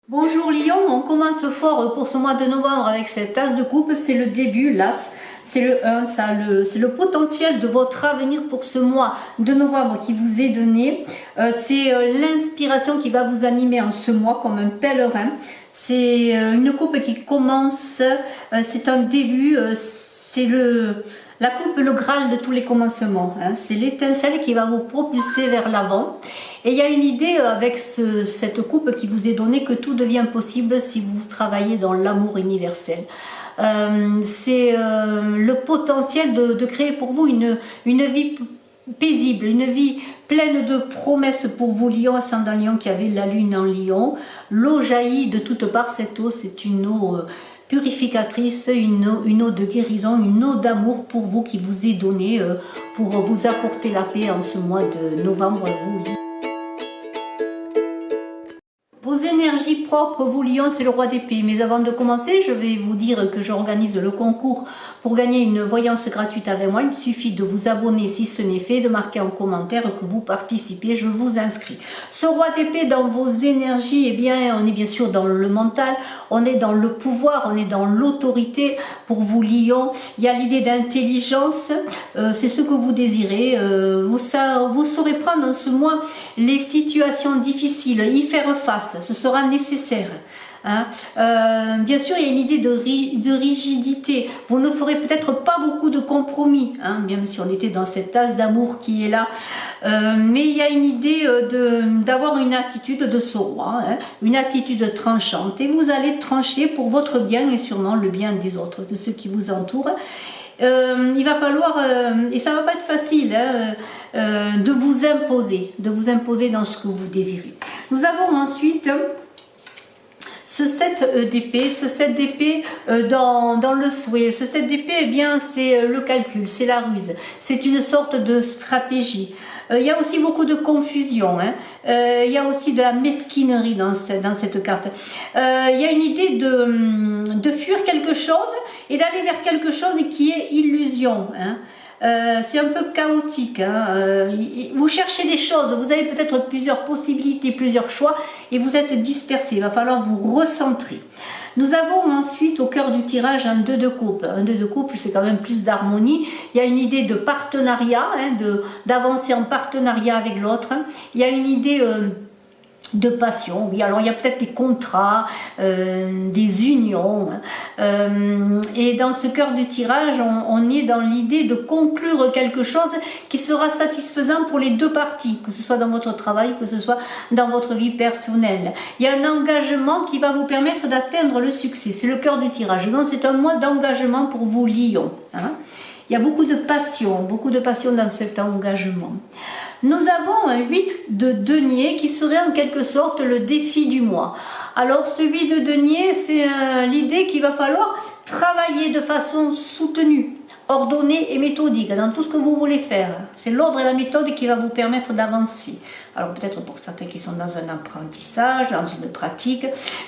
Bonjour Lion, on commence fort pour ce mois de novembre avec cette as de coupe, c'est le début, l'as, c'est le 1, c'est le potentiel de votre avenir pour ce mois de novembre qui vous est donné. C'est l'inspiration qui va vous animer en ce mois comme un pèlerin. C'est une coupe qui commence, c'est un début, c'est la coupe, le Graal de tous les commencements. Hein. C'est l'étincelle qui va vous propulser vers l'avant. Et il y a une idée avec cette coupe qui vous est donnée que tout devient possible si vous travaillez dans l'amour universel. C'est le potentiel de créer pour vous une vie paisible, une vie pleine de promesses pour vous, Lion, ascendant Lion, qui avez la lune en Lion. L'eau jaillit de toutes parts, cette eau, c'est une eau purificatrice, une eau de guérison, une eau d'amour pour vous qui vous est donnée pour vous apporter la paix en ce mois de novembre, vous. Vos énergies propres, vous Lion, c'est le roi d'épée. Mais avant de commencer, je vais vous dire que j'organise le concours pour gagner une voyance gratuite avec moi. Il suffit de vous abonner si ce n'est fait, de marquer en commentaire que vous participez, je vous inscris. Ce roi d'épée dans vos énergies, eh bien, on est bien sûr dans le mental, on est dans le pouvoir, on est dans l'autorité. Pour vous Lion, il y a l'idée d'intelligence, c'est ce que vous désirez. Vous saurez prendre en ce mois les situations difficiles, y faire face. Ce sera nécessaire. Hein. Bien sûr, il y a une idée de rigidité. Vous ne ferez peut-être pas beaucoup de compromis, hein, même si on était dans cette tasse d'amour qui est là. Mais il y a une idée d'avoir une attitude de ce roi, hein, une attitude tranchante. Et vous allez trancher pour votre bien et sûrement le bien des autres, de ceux qui vous entourent. Il va falloir, et ça ne va pas être facile, hein, de vous imposer dans ce que vous désirez. Nous avons ensuite ce 7 d'épée, dans le souhait. Ce 7 d'épée, eh bien, c'est le calcul, c'est la ruse, c'est une sorte de stratégie. Il y a aussi beaucoup de confusion, hein. Il y a aussi de la mesquinerie dans cette carte. Il y a une idée de fuir quelque chose et d'aller vers quelque chose qui est illusion, hein. C'est un peu chaotique, hein. Vous cherchez des choses, vous avez peut-être plusieurs possibilités, plusieurs choix et vous êtes dispersé, il va falloir vous recentrer. Nous avons ensuite au cœur du tirage un 2 de coupe. Un 2 de coupe, c'est quand même plus d'harmonie. Il y a une idée de partenariat, hein, d'avancer en partenariat avec l'autre. Il y a une idée de passion, oui, alors il y a peut-être des contrats, des unions, et dans ce cœur du tirage, on est dans l'idée de conclure quelque chose qui sera satisfaisant pour les deux parties, que ce soit dans votre travail, que ce soit dans votre vie personnelle. Il y a un engagement qui va vous permettre d'atteindre le succès, c'est le cœur du tirage, donc c'est un mois d'engagement pour vous Lion, hein. Il y a beaucoup de passion dans cet engagement. Nous avons un 8 de denier qui serait en quelque sorte le défi du mois. Alors ce 8 de denier, c'est l'idée qu'il va falloir travailler de façon soutenue, ordonnée et méthodique dans tout ce que vous voulez faire. C'est l'ordre et la méthode qui va vous permettre d'avancer. Alors peut-être pour certains qui sont dans un apprentissage, dans une pratique,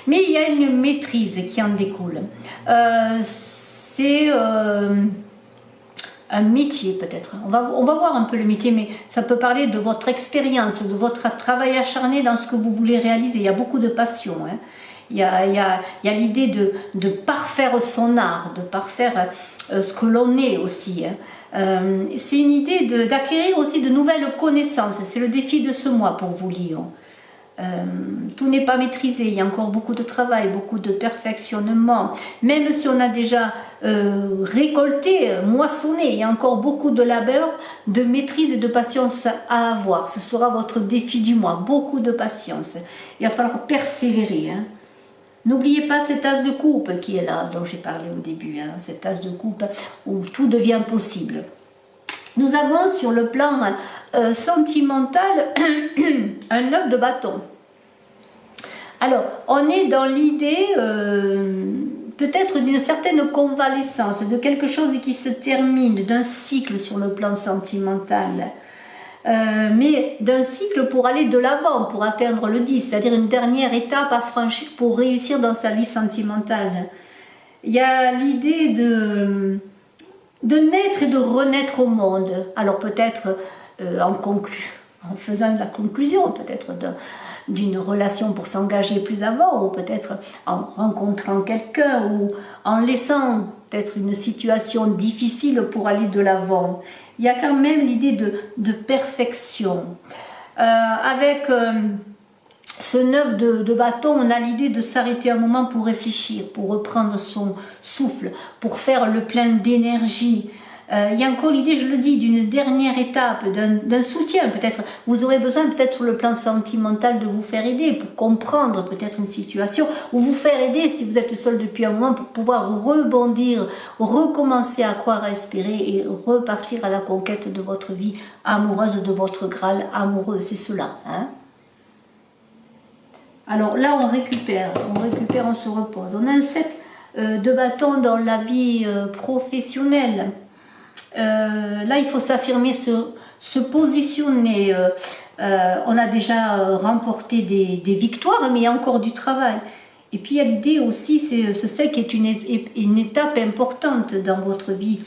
mais il y a une maîtrise qui en découle. C'est un métier peut-être. On va voir un peu le métier, mais ça peut parler de votre expérience, de votre travail acharné dans ce que vous voulez réaliser. Il y a beaucoup de passion, hein. Il y a l'idée de parfaire son art, de parfaire ce que l'on est aussi, hein. C'est une idée d'acquérir aussi de nouvelles connaissances. C'est le défi de ce mois pour vous Lion. Tout n'est pas maîtrisé, il y a encore beaucoup de travail, beaucoup de perfectionnement. Même si on a déjà récolté, moissonné, il y a encore beaucoup de labeur, de maîtrise et de patience à avoir. Ce sera votre défi du mois, beaucoup de patience. Il va falloir persévérer, hein. N'oubliez pas cette as de coupe qui est là, dont j'ai parlé au début, hein, cette as de coupe où tout devient possible. Nous avons sur le plan sentimental un 9 de bâton. Alors, on est dans l'idée peut-être d'une certaine convalescence, de quelque chose qui se termine, d'un cycle sur le plan sentimental. Mais d'un cycle pour aller de l'avant, pour atteindre le 10, c'est-à-dire une dernière étape à franchir pour réussir dans sa vie sentimentale. Il y a l'idée de naître et de renaître au monde. Alors peut-être en faisant la conclusion peut-être d'une relation pour s'engager plus avant, ou peut-être en rencontrant quelqu'un, ou en laissant peut-être une situation difficile pour aller de l'avant. Il y a quand même l'idée de perfection. Avec ce 9 de bâton, on a l'idée de s'arrêter un moment pour réfléchir, pour reprendre son souffle, pour faire le plein d'énergie. Il y a encore l'idée, je le dis, d'une dernière étape, d'un soutien. Peut-être vous aurez besoin, peut-être sur le plan sentimental, de vous faire aider pour comprendre peut-être une situation, ou vous faire aider si vous êtes seul depuis un moment pour pouvoir rebondir, recommencer à croire, à espérer et repartir à la conquête de votre vie amoureuse, de votre Graal amoureux. C'est cela. Hein? Alors là, on récupère, on se repose. On a un 7 de bâton dans la vie professionnelle. Là, il faut s'affirmer, se positionner. On a déjà remporté des victoires, mais il y a encore du travail. Et puis, il y a l'idée aussi, ce 7 qui est une étape importante dans votre vie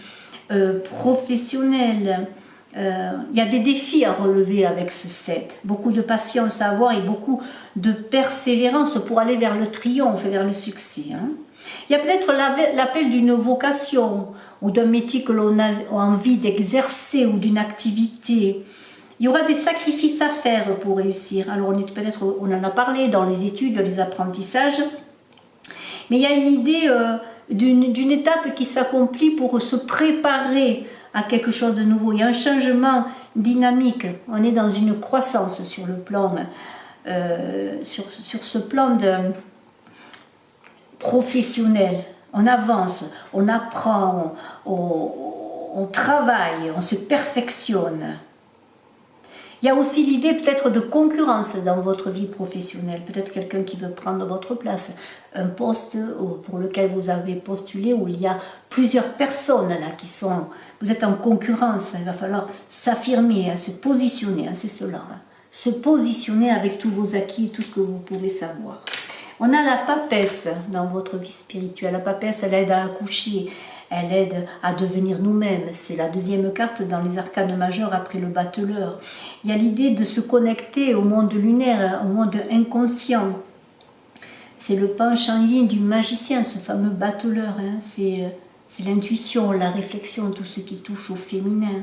professionnelle. Il y a des défis à relever avec ce 7, beaucoup de patience à avoir et beaucoup de persévérance pour aller vers le triomphe, vers le succès. Hein. Il y a peut-être l'appel d'une vocation ou d'un métier que l'on a envie d'exercer ou d'une activité. Il y aura des sacrifices à faire pour réussir. Alors on en a parlé dans les études, les apprentissages, mais il y a une idée d'une étape qui s'accomplit pour se préparer à quelque chose de nouveau. Il y a un changement dynamique. On est dans une croissance sur le plan, sur ce plan professionnel. On avance, on apprend, on travaille, on se perfectionne. Il y a aussi l'idée peut-être de concurrence dans votre vie professionnelle. Peut-être quelqu'un qui veut prendre votre place. Un poste pour lequel vous avez postulé, où il y a plusieurs personnes là qui sont... Vous êtes en concurrence, il va falloir s'affirmer, se positionner, c'est cela. Hein. Se positionner avec tous vos acquis, tout ce que vous pouvez savoir. On a la papesse dans votre vie spirituelle. La papesse, elle aide à accoucher, elle aide à devenir nous-mêmes. C'est la deuxième carte dans les arcanes majeurs après le battleur. Il y a l'idée de se connecter au monde lunaire, au monde inconscient. C'est le penchant yin du magicien, ce fameux battleur. Hein. C'est l'intuition, la réflexion, tout ce qui touche au féminin.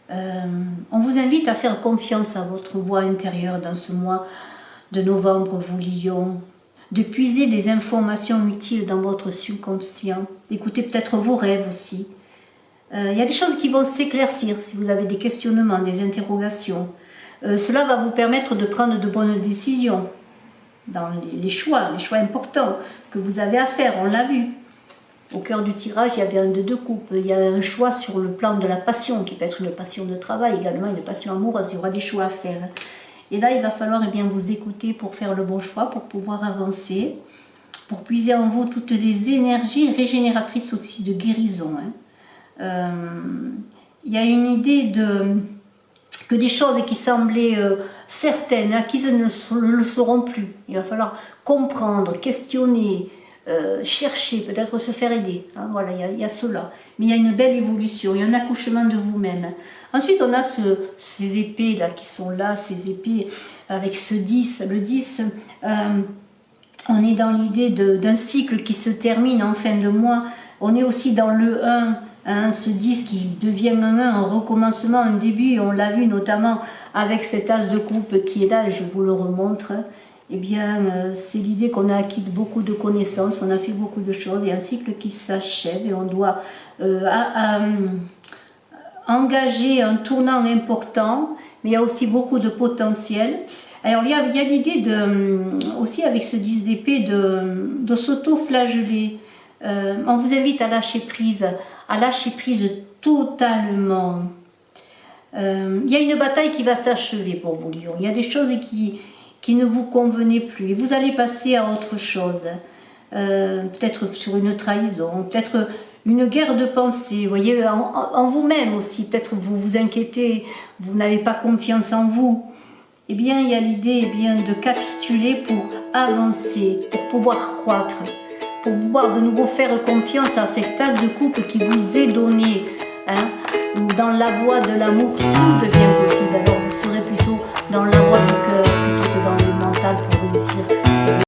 On vous invite à faire confiance à votre voix intérieure dans ce mois de novembre, vous Lions. De puiser les informations utiles dans votre subconscient, d'écouter peut-être vos rêves aussi. Il y a des choses qui vont s'éclaircir si vous avez des questionnements, des interrogations. Cela va vous permettre de prendre de bonnes décisions dans les choix importants que vous avez à faire, on l'a vu. Au cœur du tirage, il y avait un de 2 coupes. Il y a un choix sur le plan de la passion, qui peut être une passion de travail, également une passion amoureuse. Il y aura des choix à faire. Et là, il va falloir vous écouter pour faire le bon choix, pour pouvoir avancer, pour puiser en vous toutes les énergies régénératrices aussi de guérison. Hein. Il y a une idée que des choses qui semblaient certaines, acquises, ne le seront plus. Il va falloir comprendre, questionner, chercher, peut-être se faire aider. Hein, voilà, il y a cela. Mais il y a une belle évolution, il y a un accouchement de vous-même. Ensuite, on a ces épées là qui sont là, ces épées avec ce 10. Le 10, on est dans l'idée d'un cycle qui se termine en fin de mois. On est aussi dans le 1, hein, ce 10 qui devient un recommencement, un début. On l'a vu notamment avec cet as de coupe qui est là, je vous le remontre. Eh bien, c'est l'idée qu'on a acquis beaucoup de connaissances, on a fait beaucoup de choses. Il y a un cycle qui s'achève et on doit engager un tournant important, mais il y a aussi beaucoup de potentiel. Alors, il y a l'idée aussi avec ce 10 d'épée de s'auto-flageller. On vous invite à lâcher prise totalement. Il y a une bataille qui va s'achever pour vous, Lions. Il y a des choses qui ne vous convenaient plus. Et vous allez passer à autre chose. Peut-être sur une trahison, peut-être une guerre de pensée, vous voyez, en vous-même aussi. Peut-être vous vous inquiétez, vous n'avez pas confiance en vous. Eh bien, il y a l'idée de capituler pour avancer, pour pouvoir croître, pour pouvoir de nouveau faire confiance à cette tasse de coupe qui vous est donnée. Hein. Dans la voie de l'amour, tout devient possible. Alors vous serez plutôt dans la voie du cœur plutôt que dans le monde. fondamentale pour réussir